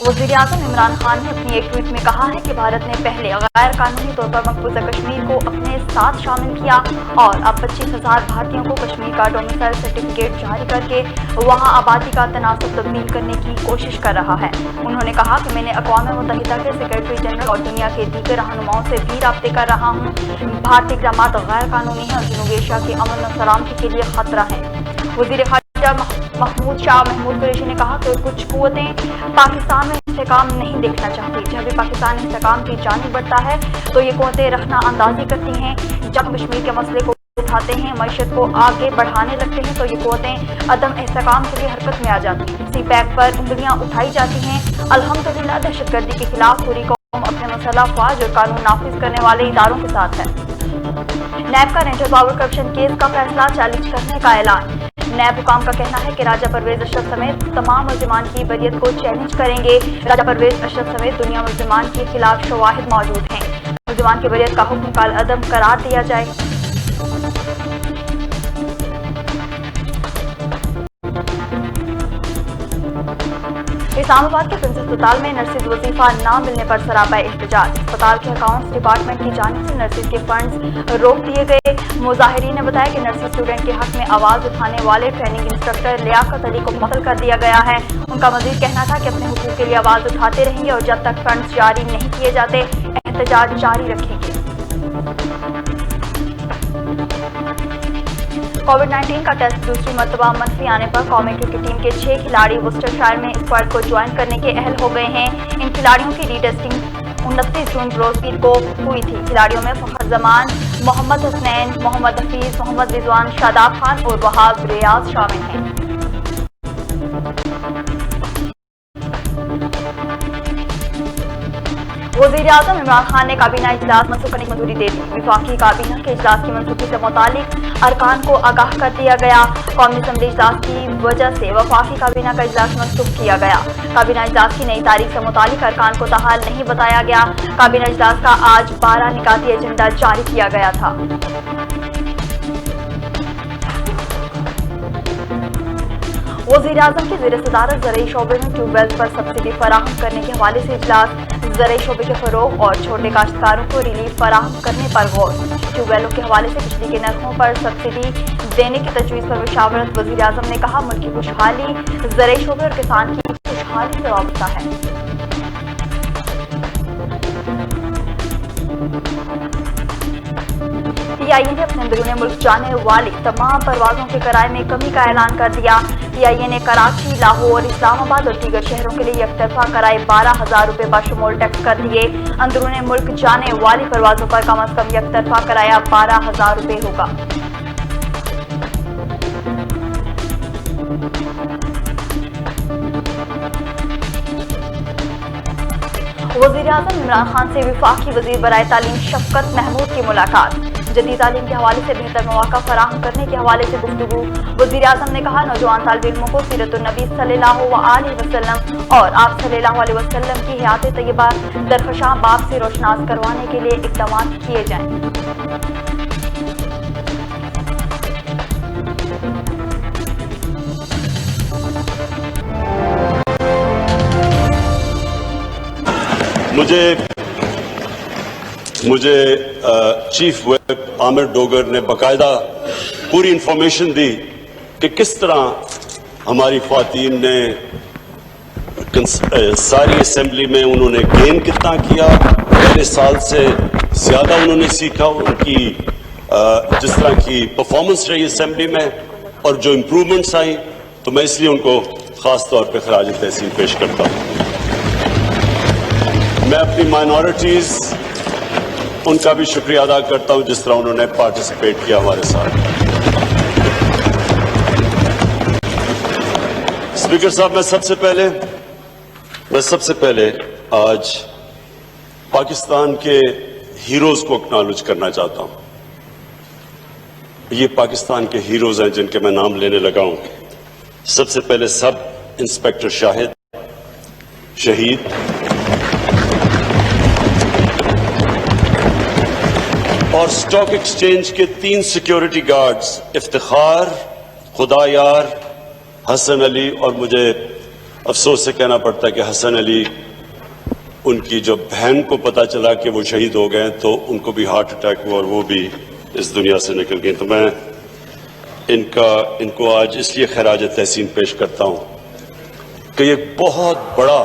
وزیر اعظم عمران خان نے اپنی ایک ٹویٹ میں کہا ہے کہ بھارت نے پہلے غیر قانونی طور پر مقبوضہ کشمیر کو اپنے ساتھ شامل کیا اور اب 25,000 بھارتیوں کو کشمیر کا ڈومیسائل سرٹیفکیٹ جاری کر کے وہاں آبادی کا تناسب تبدیل کرنے کی کوشش کر رہا ہے۔ انہوں نے کہا کہ میں نے اقوام متحدہ کے سیکرٹری جنرل اور دنیا کے دیگر رہنماؤں سے بھی رابطے کر رہا ہوں۔ بھارتی اقدامات غیر قانونی ہیں اور جنوبی ایشیا کے امن و سلامتی کے لیے خطرہ ہیں۔ وزیر خارجہ محمود شاہ محمود قریشی نے کہا کہ کچھ قوتیں پاکستان میں استحکام نہیں دیکھنا چاہتی۔ جب بھی پاکستان استحکام کی جانب بڑھتا ہے تو یہ قوتیں رخنہ اندازی کرتی ہیں۔ جب کشمیر کے مسئلے کو اٹھاتے ہیں، معیشت کو آگے بڑھانے لگتے ہیں تو یہ قوتیں عدم استحکام کے لیے حرکت میں آ جاتی ہیں۔ سی پیک پر انگلیاں اٹھائی جاتی ہیں۔ الحمدللہ دہشت گردی کے خلاف پوری قوم اپنے مسلح افواج اور قانون نافذ کرنے والے اداروں کے ساتھ ہے۔ نیب کا رینجر پاور کرپشن کیس کا فیصلہ چیلنج کرنے کا اعلان۔ نیب حکام کا کہنا ہے کہ راجہ پرویز اشرف سمیت تمام ملزمان کی بریت کو چیلنج کریں گے۔ راجہ پرویز اشرف سمیت دنیا ملزمان کے خلاف شواہد موجود ہیں۔ ملزمان کی بریت کا حکم کالعدم قرار دیا جائے۔ اسلام آباد کے پرنسس اسپتال میں نرسز وظیفہ نہ ملنے پر سراپا احتجاج۔ اسپتال کے اکاؤنٹس ڈپارٹمنٹ کی جانب سے نرسز کے فنڈز روک دیے گئے۔ مظاہرین نے بتایا کہ نرسز اسٹوڈنٹ کے حق میں آواز اٹھانے والے ٹریننگ انسٹرکٹر لیاقت علی کو معطل کر دیا گیا ہے۔ ان کا مزید کہنا تھا کہ اپنے حقوق کے لیے آواز اٹھاتے رہیں گے اور جب تک فنڈز جاری نہیں کیے جاتے احتجاج جاری رکھیں گے۔ کووڈ-19 کا ٹیسٹ دوسری مرتبہ منفی آنے پر قومی کرکٹ ٹیم کے 6 کھلاڑی وسٹر شائر میں اسکواڈ کو جوائن کرنے کے اہل ہو گئے ہیں۔ ان کھلاڑیوں کی ری ٹیسٹنگ 29 جون بروزپیر کو ہوئی تھی۔ کھلاڑیوں میں فخر زمان، محمد حسنین، محمد حفیظ، محمد رضوان، شاداب خان اور وہاب ریاض شامل ہیں۔ وزیر اعظم عمران خان نے کابینہ اجلاس منسوخ کرنے کی منظوری دے دی۔ وفاقی کابینہ کے اجلاس کی منسوخی سے متعلق ارکان کو آگاہ کر دیا گیا۔ قومی اسمبلی اجلاس کی وجہ سے وفاقی کابینہ کا اجلاس منسوخ کیا گیا۔ کابینہ اجلاس کی نئی تاریخ سے متعلق ارکان کو تاحال نہیں بتایا گیا۔ کابینہ اجلاس کا آج 12 نکاتی ایجنڈا جاری کیا گیا تھا۔ وزیر اعظم کی زیر صدارت زرعی شعبے میں ٹیوب ویلز پر سبسڈی فراہم کرنے کے حوالے سے اجلاس۔ زرعی شعبے کے فروغ اور چھوٹے کاشتکاروں کو ریلیف فراہم کرنے پر غور۔ ٹیوب ویلوں کے حوالے سے بجلی کے نرخوں پر سبسڈی دینے کی تجویز پر مشاورت۔ وزیر اعظم نے کہا ملک کی خوشحالی زرعی شعبے اور کسان کی خوشحالی سے وابستہ ہے۔ پی آئی اے نے اپنے اندرون ملک جانے والی تمام پروازوں کے کرائے میں کمی کا اعلان کر دیا۔ پی آئی اے نے کراچی، لاہور، اسلام آباد اور دیگر شہروں کے لیے یک طرفہ کرائے 12,000 روپے بشمول ٹیکس کر دیے۔ اندرون ملک جانے والی پروازوں پر کم از کم یک طرفہ کرایہ 12,000 روپے ہوگا۔ وزیر اعظم عمران خان سے وفاقی وزیر برائے تعلیم شفقت محمود کی ملاقات۔ جدید تعلیم کے حوالے سے بہتر مواقع فراہم کرنے کے حوالے سے گفتگو۔ وزیر اعظم نے کہا نوجوان طالب علموں کو سیرت النبی صلی اللہ علیہ وسلم اور آپ صلی اللہ علیہ وسلم کی حیات طیبہ درخشاں باب سے روشناس کروانے کے لیے اقدامات کیے جائیں۔ مجھے چیف ویب عامر ڈوگر نے باقاعدہ پوری انفارمیشن دی کہ کس طرح ہماری خواتین نے ساری اسمبلی میں انہوں نے گین کتنا کیا، پہلے سال سے زیادہ انہوں نے سیکھا، ان کی جس طرح کی پرفارمنس رہی اسمبلی میں اور جو امپرومنٹس آئیں، تو میں اس لیے ان کو خاص طور پہ خراج تحسین پیش کرتا ہوں۔ میں اپنی مائنورٹیز ان کا بھی شکریہ ادا کرتا ہوں جس طرح انہوں نے پارٹیسپیٹ کیا ہمارے ساتھ۔ اسپیکر صاحب میں سب سے پہلے آج پاکستان کے ہیروز کو اکنالج کرنا چاہتا ہوں۔ یہ پاکستان کے ہیروز ہیں جن کے میں نام لینے لگا ہوں۔ سب سے پہلے سب انسپیکٹر شاہد شہید، اور سٹاک ایکسچینج کے 3 سیکیورٹی گارڈز افتخار، خدا یار، حسن علی اور مجھے افسوس سے کہنا پڑتا ہے کہ حسن علی ان کی جو بہن کو پتا چلا کہ وہ شہید ہو گئے تو ان کو بھی ہارٹ اٹیک ہوا اور وہ بھی اس دنیا سے نکل گئی. تو میں ان کو آج اس لیے خراج تحسین پیش کرتا ہوں کہ یہ بہت بڑا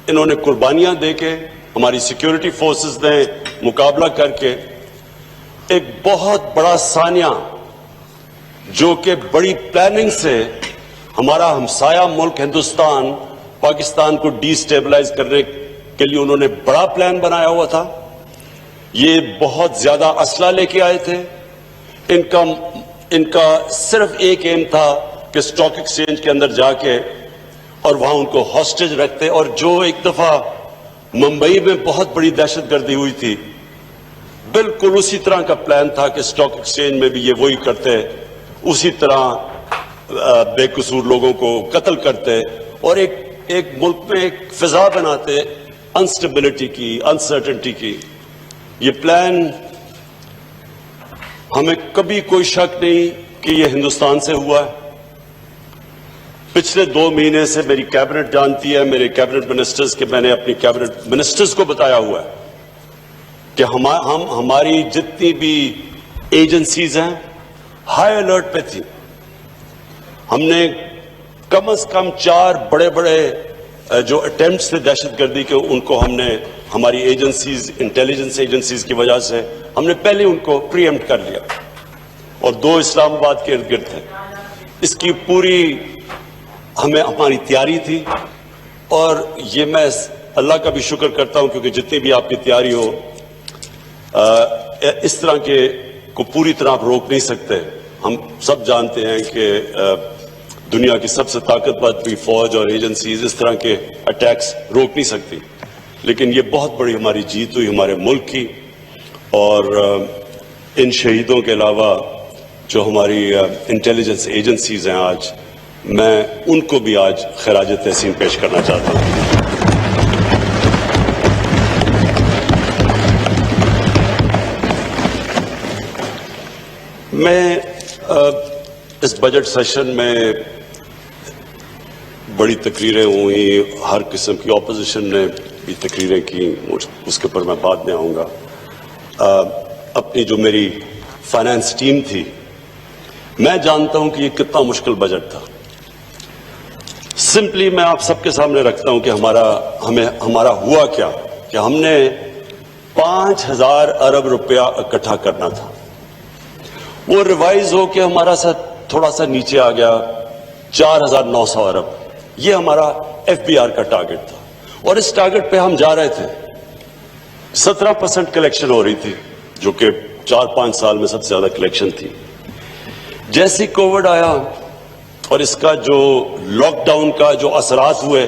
انہوں نے قربانیاں دے کے ہماری سیکیورٹی فورسز نے مقابلہ کر کے ایک بہت بڑا سانیہ جو کہ بڑی پلاننگ سے ہمارا ہمسایہ ملک ہندوستان پاکستان کو ڈی سٹیبلائز کرنے کے لیے انہوں نے بڑا پلان بنایا ہوا تھا. یہ بہت زیادہ اسلحہ لے کے آئے تھے. ان کا صرف ایک ایم تھا کہ اسٹاک ایکسچینج کے اندر جا کے اور وہاں ان کو ہاسٹیج رکھتے. اور جو ایک دفعہ ممبئی میں بہت بڑی دہشت گردی ہوئی تھی بالکل اسی طرح کا پلان تھا کہ اسٹاک ایکسچینج میں بھی یہ وہی کرتے, اسی طرح بے قصور لوگوں کو قتل کرتے اور ایک ملک میں ایک فضا بناتے انسٹیبلٹی کی, انسرٹنٹی کی. یہ پلان ہمیں کبھی کوئی شک نہیں کہ یہ ہندوستان سے ہوا ہے. پچھلے 2 مہینے سے میری کیبنٹ جانتی ہے, میرے کیبنٹ منسٹرز کے میں نے اپنی کیبنٹ منسٹرز کو بتایا ہوا ہے کہ ہماری جتنی بھی ایجنسیز ہیں ہائی الرٹ پہ تھی. ہم نے کم از کم 4 بڑے بڑے جو اٹیمپٹس تھے دہشت گردی کے ان کو ہم نے ہماری ایجنسیز, انٹیلیجنس ایجنسیز کی وجہ سے ہم نے پہلے ان کو پری ایمپٹ کر لیا اور 2 اسلام آباد کے ارد گرد تھے. اس کی پوری ہماری تیاری تھی اور یہ میں اللہ کا بھی شکر کرتا ہوں کیونکہ جتنی بھی آپ کی تیاری ہو اس طرح کے کو پوری طرح آپ روک نہیں سکتے. ہم سب جانتے ہیں کہ دنیا کی سب سے طاقتور بھی فوج اور ایجنسیز اس طرح کے اٹیکس روک نہیں سکتی, لیکن یہ بہت بڑی ہماری جیت ہوئی ہمارے ملک کی. اور ان شہیدوں کے علاوہ جو ہماری انٹیلیجنس ایجنسیز ہیں آج میں ان کو بھی آج خراج تحسین پیش کرنا چاہتا ہوں. میں اس بجٹ سیشن میں بڑی تقریریں ہوئی, ہر قسم کی اپوزیشن نے بھی تقریریں کی, اس کے اوپر میں بعد میں آؤں گا. اپنی جو میری فائنانس ٹیم تھی میں جانتا ہوں کہ یہ کتنا مشکل بجٹ تھا. سمپلی میں آپ سب کے سامنے رکھتا ہوں کہ ہمارا ہوا کیا کہ ہم نے 5,000 ارب روپیہ اکٹھا کرنا تھا. وہ ریوائز ہو کے ہمارا تھوڑا سا نیچے آ گیا 4,900 ارب. یہ ہمارا ایف بی آر کا ٹارگٹ تھا اور اس ٹارگٹ پہ ہم جا رہے تھے. 17% کلیکشن ہو رہی تھی جو کہ 4-5 سال میں سب سے زیادہ کلیکشن تھی. جیسے کووڈ آیا اور اس کا جو لاک ڈاؤن کا جو اثرات ہوئے,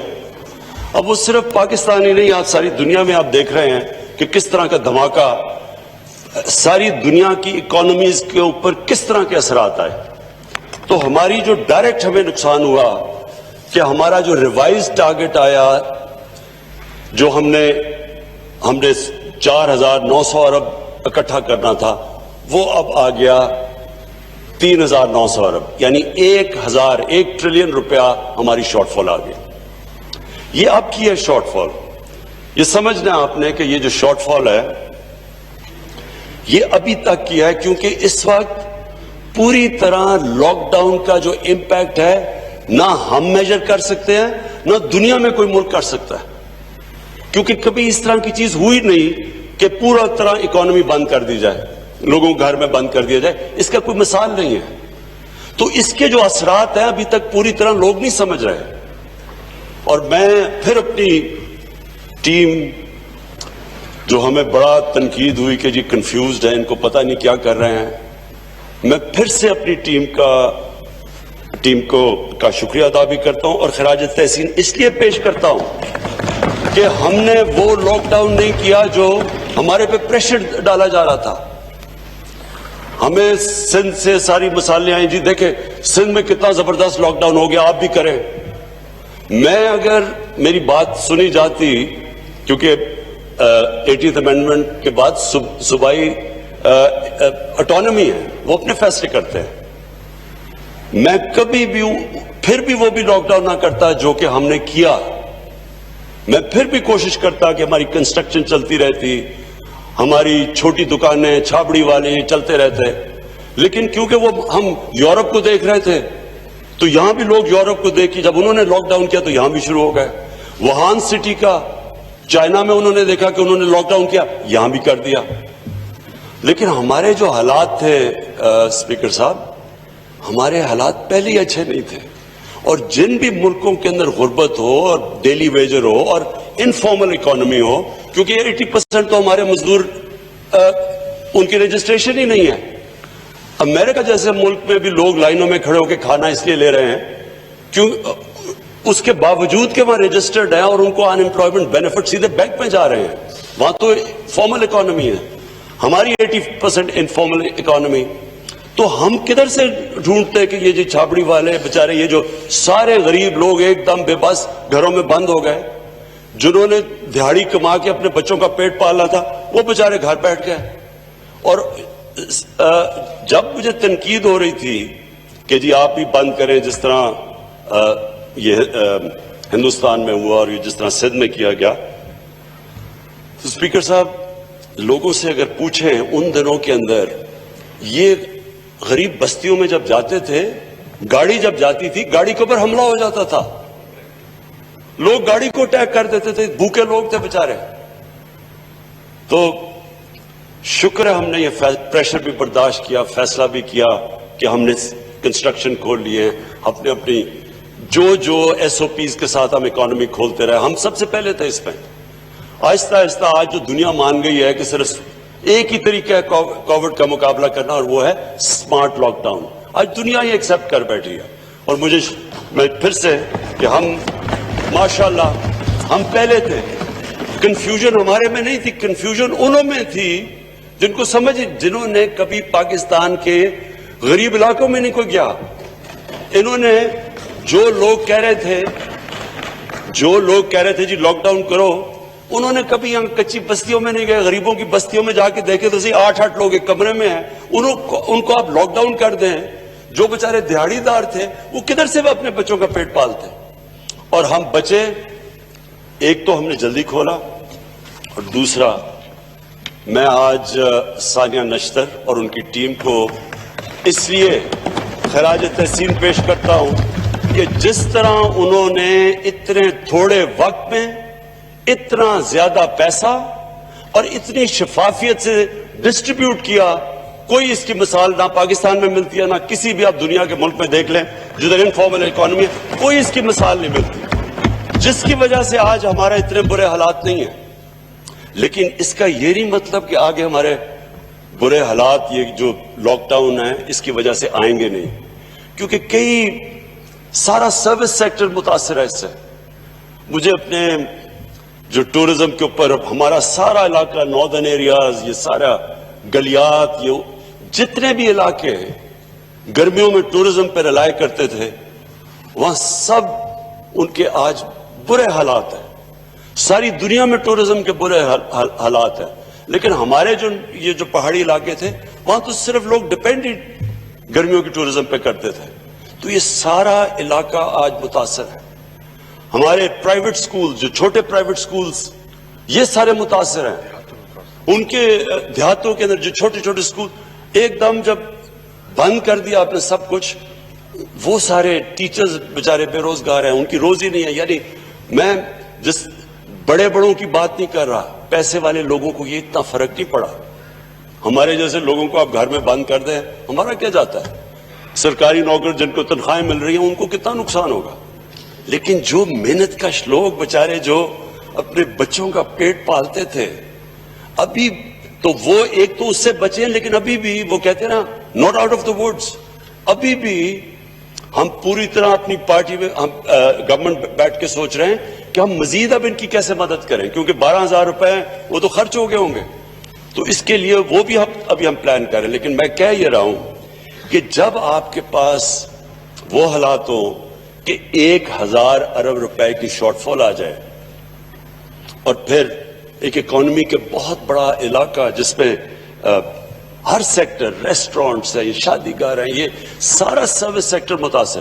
اب وہ صرف پاکستان ہی نہیں, آج ساری دنیا میں آپ دیکھ رہے ہیں کہ کس طرح کا دھماکہ ساری دنیا کی اکانومیز کے اوپر کس طرح کے اثرات آئے. تو ہماری جو ڈائریکٹ ہمیں نقصان ہوا کہ ہمارا جو ریوائز ٹارگٹ آیا جو ہم نے 4,900 ارب اکٹھا کرنا تھا وہ اب آ گیا 3,900 ارب, یعنی 1 ٹریلین روپیہ ہماری شارٹ فال آ گئی. یہ اب کی ہے شارٹ فال. یہ سمجھنا آپ نے کہ یہ جو شارٹ فال ہے یہ ابھی تک کی ہے کیونکہ اس وقت پوری طرح لاک ڈاؤن کا جو امپیکٹ ہے نہ ہم میجر کر سکتے ہیں نہ دنیا میں کوئی ملک کر سکتا ہے, کیونکہ کبھی اس طرح کی چیز ہوئی نہیں کہ پورا طرح اکانومی بند کر دی جائے, لوگوں کو گھر میں بند کر دیا جائے. اس کا کوئی مثال نہیں ہے. تو اس کے جو اثرات ہیں ابھی تک پوری طرح لوگ نہیں سمجھ رہے. اور میں پھر اپنی ٹیم جو ہمیں بڑا تنقید ہوئی کہ جی کنفیوزڈ ہے, ان کو پتہ نہیں کیا کر رہے ہیں, میں پھر سے اپنی ٹیم کا شکریہ ادا بھی کرتا ہوں اور خراج تحسین اس لیے پیش کرتا ہوں کہ ہم نے وہ لاک ڈاؤن نہیں کیا جو ہمارے پہ پریشر ڈالا جا رہا تھا. ہمیں سندھ سے ساری مسائلیں آئیں, جی دیکھیں سندھ میں کتنا زبردست لاک ڈاؤن ہو گیا, آپ بھی کریں. میں اگر میری بات سنی جاتی, کیونکہ 80th امینڈمنٹ کے بعد صوبائی اٹانومی ہے, وہ اپنے فیصلے کرتے ہیں, میں کبھی بھی پھر بھی وہ بھی لاک ڈاؤن نہ کرتا جو کہ ہم نے کیا. میں پھر بھی کوشش کرتا کہ ہماری کنسٹرکشن چلتی رہتی, ہماری چھوٹی دکانیں, چھابڑی والے چلتے رہتے. لیکن کیونکہ وہ ہم یورپ کو دیکھ رہے تھے تو یہاں بھی لوگ یورپ کو دیکھ کے جب انہوں نے لاک ڈاؤن کیا تو یہاں بھی شروع ہو گئے. ووہان سٹی کا چائنا میں انہوں نے دیکھا کہ انہوں نے لاک ڈاؤن کیا, یہاں بھی کر دیا. لیکن ہمارے جو حالات تھے اسپیکر صاحب, ہمارے حالات پہلے ہی اچھے نہیں تھے. اور جن بھی ملکوں کے اندر غربت ہو اور ڈیلی ویجر ہو اور انفارمل اکانومی ہو, کیونکہ 80% تو ہمارے مزدور ان کی رجسٹریشن ہی نہیں ہے. امریکہ جیسے ملک میں بھی لوگ لائنوں میں کھڑے ہو کے کھانا اس لیے لے رہے ہیں کیوں, اس کے باوجود کہ وہاں رجسٹرڈ ہیں اور ان کو ان امپلائمنٹ بینیفٹ سیدھے بینک میں جا رہے ہیں. وہاں تو فارمل اکانومی ہے, ہماری 80% انفارمل اکانومی. تو ہم کدھر سے ڈھونڈتے کہ یہ جو چھابڑی والے بےچارے, یہ جو سارے غریب لوگ ایک دم بے بس گھروں میں بند ہو گئے, جنہوں نے دہاڑی کما کے اپنے بچوں کا پیٹ پالنا تھا, وہ بےچارے گھر بیٹھ گئے. اور جب مجھے تنقید ہو رہی تھی کہ جی آپ بھی بند کریں جس طرح یہ ہندوستان میں ہوا اور یہ جس طرح سندھ میں کیا گیا, تو اسپیکر صاحب لوگوں سے اگر پوچھیں ان دنوں کے اندر یہ غریب بستیوں میں جب جاتے تھے, گاڑی جب جاتی تھی گاڑی کے اوپر حملہ ہو جاتا تھا, لوگ گاڑی کو اٹیک کر دیتے تھے, بھوکے لوگ تھے بےچارے. تو شکر ہے ہم نے یہ پریشر بھی برداشت کیا, فیصلہ بھی کیا کہ ہم نے کنسٹرکشن کھول لیے ہیں, اپنی جو ایس او پیز کے ساتھ ہم اکانومی کھولتے رہے. ہم سب سے پہلے تھے اس میں. آہستہ آہستہ آج جو دنیا مان گئی ہے کہ صرف ایک ہی طریقہ ہے کووڈ کا مقابلہ کرنا, اور وہ ہے سمارٹ لاک ڈاؤن. آج دنیا یہ ایکسپٹ کر بیٹھی ہے. اور میں پھر سے کہ ہم ماشاءاللہ ہم پہلے تھے. کنفیوژن ہمارے میں نہیں تھی, کنفیوژن انہوں میں تھی جنہوں نے کبھی پاکستان کے غریب علاقوں میں نہیں کوئی گیا. انہوں نے جو لوگ کہہ رہے تھے جی لاک ڈاؤن کرو, انہوں نے کبھی یہاں کچی بستیوں میں نہیں گئے, غریبوں کی بستیوں میں جا کے دیکھے تو صحیح 8 لوگ ایک کمرے میں ہیں, ان کو آپ لاک ڈاؤن کر دیں. جو بےچارے دہاڑی دار تھے وہ کدھر سے وہ اپنے بچوں کا پیٹ پالتے. اور ہم بچے, ایک تو ہم نے جلدی کھولا, اور دوسرا میں آج ثانیہ نشتر اور ان کی ٹیم کو اس لیے خراج تحسین پیش کرتا ہوں کہ جس طرح انہوں نے اتنے تھوڑے وقت میں اتنا زیادہ پیسہ اور اتنی شفافیت سے ڈسٹریبیوٹ کیا, کوئی اس کی مثال نہ پاکستان میں ملتی ہے نہ کسی بھی آپ دنیا کے ملک میں دیکھ لیں جدھر انفارمل اکانومی ہے, کوئی اس کی مثال نہیں ملتی, جس کی وجہ سے آج ہمارے اتنے برے حالات نہیں ہیں. لیکن اس کا یہ نہیں مطلب کہ آگے ہمارے برے حالات یہ جو لاک ڈاؤن ہے اس کی وجہ سے آئیں گے نہیں, کیونکہ سارا سروس سیکٹر متاثر ہے اس سے. مجھے اپنے جو ٹورزم کے اوپر ہمارا سارا علاقہ, ناردرن ایریاز, یہ سارا گلیات, یہ جتنے بھی علاقے گرمیوں میں ٹورزم پہ رلائے کرتے تھے, وہاں سب ان کے آج برے حالات ہیں. ساری دنیا میں ٹورزم کے برے حالات ہیں, لیکن ہمارے یہ جو پہاڑی علاقے تھے وہاں تو صرف لوگ ڈیپینڈنٹ گرمیوں کی ٹورزم پہ کرتے تھے. تو یہ سارا علاقہ آج متاثر ہے. ہمارے پرائیویٹ سکول, جو چھوٹے پرائیویٹ سکولز, یہ سارے متاثر ہیں. ان کے دیہاتوں کے اندر جو چھوٹے چھوٹے سکول ایک دم جب بند کر دیا آپ نے سب کچھ, وہ سارے ٹیچرز بیچارے بے روزگار ہیں, ان کی روزی نہیں ہے. یعنی میں جس بڑوں کی بات نہیں کر رہا, پیسے والے لوگوں کو یہ اتنا فرق نہیں پڑا. ہمارے جیسے لوگوں کو آپ گھر میں بند کر دیں, ہمارا کیا جاتا ہے. سرکاری نوکر جن کو تنخواہیں مل رہی ہیں ان کو کتنا نقصان ہوگا. لیکن جو محنت کش لوگ بیچارے جو اپنے بچوں کا پیٹ پالتے تھے, ابھی تو وہ ایک تو اس سے بچے ہیں, لیکن ابھی بھی وہ کہتے ہیں نا not out of the woods. ابھی بھی ہم پوری طرح اپنی پارٹی میں ہم گورنمنٹ بیٹھ کے سوچ رہے ہیں کہ ہم مزید اب ان کی کیسے مدد کریں, کیونکہ 12,000 روپے وہ تو خرچ ہو گئے ہوں گے. تو اس کے لیے وہ بھی ابھی ہم پلان کریں. لیکن میں کہہ یہ رہا ہوں کہ جب آپ کے پاس وہ حالات ہو کہ 1,000 ارب روپے کی شارٹ فال آ جائے, اور پھر ایک اکانومی کے بہت بڑا علاقہ جس میں ہر سیکٹر, ریسٹورنٹس ہیں, یہ شادی گاہ ہیں, یہ سارا سروس سیکٹر متاثر,